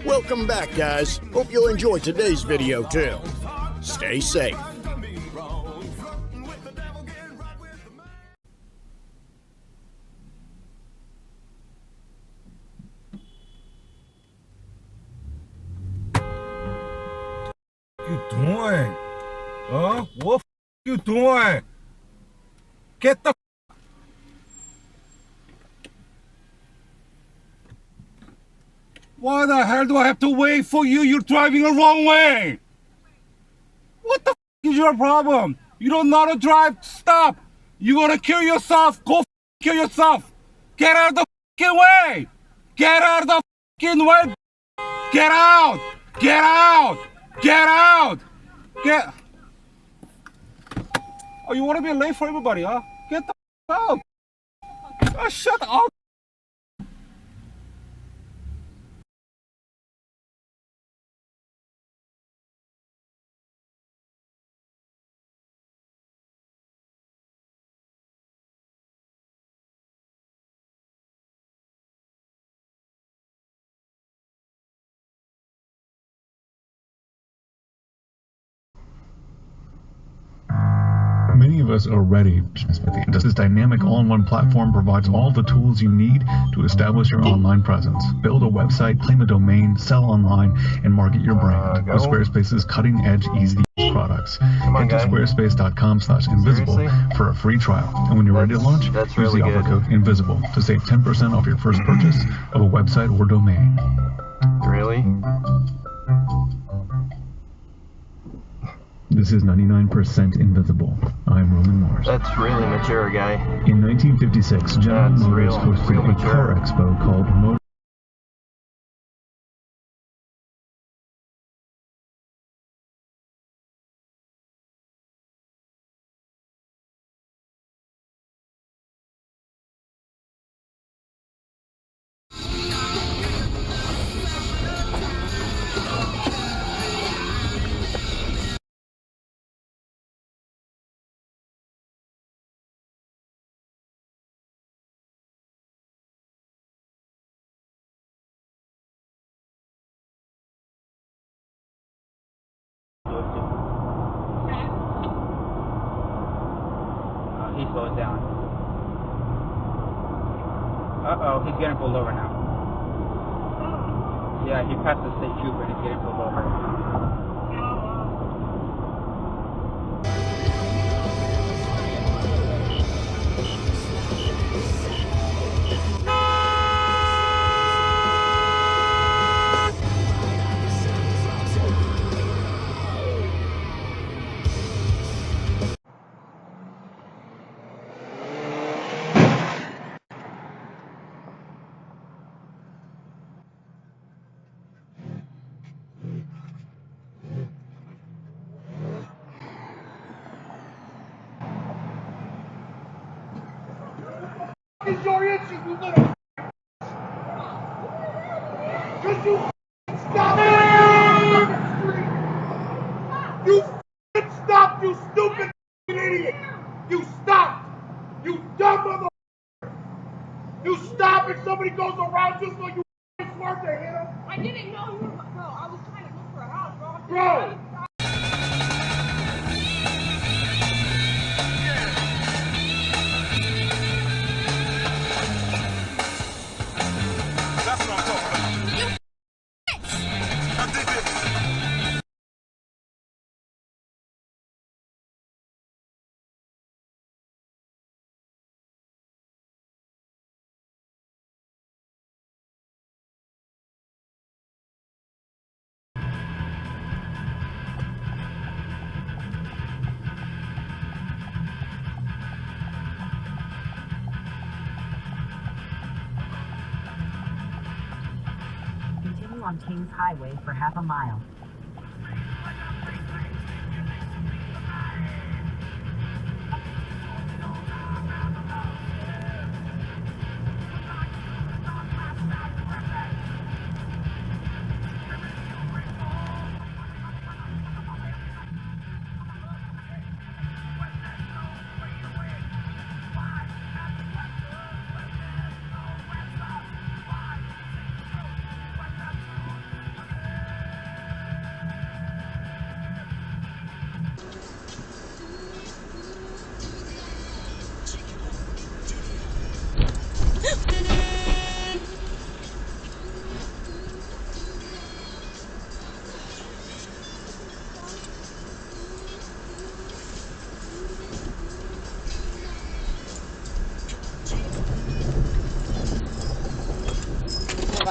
Welcome back, guys. Hope you'll enjoy today's video too. Stay safe. You doing? Huh? What you doing? Get the Why the hell do I have to wait for you? You're driving the wrong way. What the is your problem? You don't know how to drive? Stop. You gonna kill yourself? Go kill yourself. Get out of the way. Get out of the way. Get out. Get out. Get out. Get. Oh, you want to be late for everybody, huh? Get the out. Oh, shut up. Many of us are ready. This dynamic all-in-one platform provides all the tools you need to establish your online presence. Build a website, claim a domain, sell online, and market your brand with Squarespace's cutting-edge, easy-to-use products. Head to squarespace.com/invisible for a free trial. And when you're ready to launch, use the offer code INVISIBLE to save 10% off your first purchase of a website or domain. Really? This is 99% Invisible. I'm Roman Mars. That's really mature, guy. In 1956, General Motors hosted a car expo called Motor. He slows down. Uh-oh, he's getting pulled over now. Yeah, he passed the state trooper and he's getting pulled over. Is your itches, you little Cause you stop You stopped, you stupid idiot. You stopped. You dumb mother. You stop and somebody goes around just so you swerve to hit him. I didn't know you were, bro. I was trying to look for a house, bro. Bro. Continue on Kings Highway for half a mile.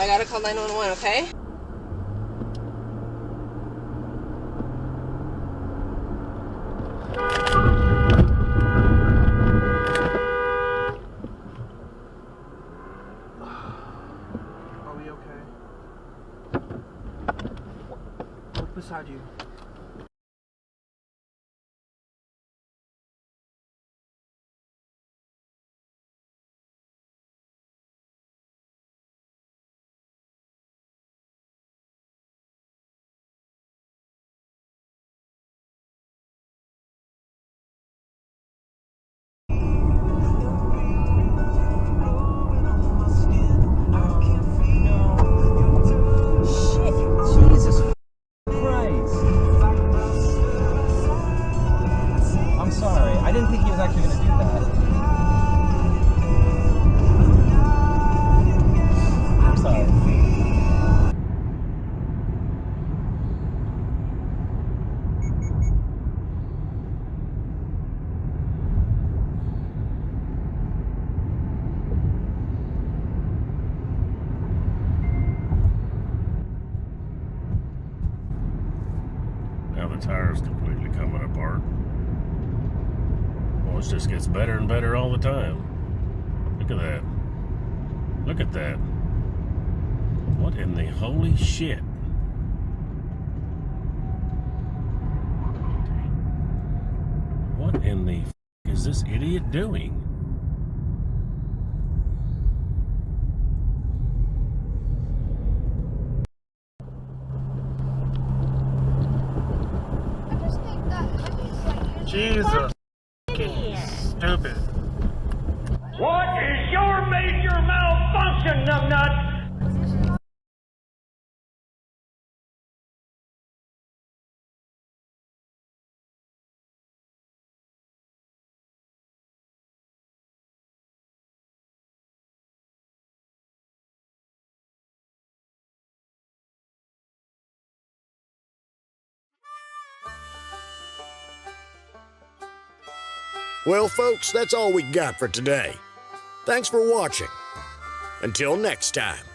gotta call 911, okay? Are we okay? Look beside you. I didn't think he was actually going to do that. I'm sorry. Now the tire's completely coming apart. Well, it just gets better and better all the time. Look at that. Look at that. What in the holy shit? What in the f is this idiot doing? Jesus. Stupid. What is your major malfunction, numbnuts? Well, folks, that's all we got for today. Thanks for watching. Until next time.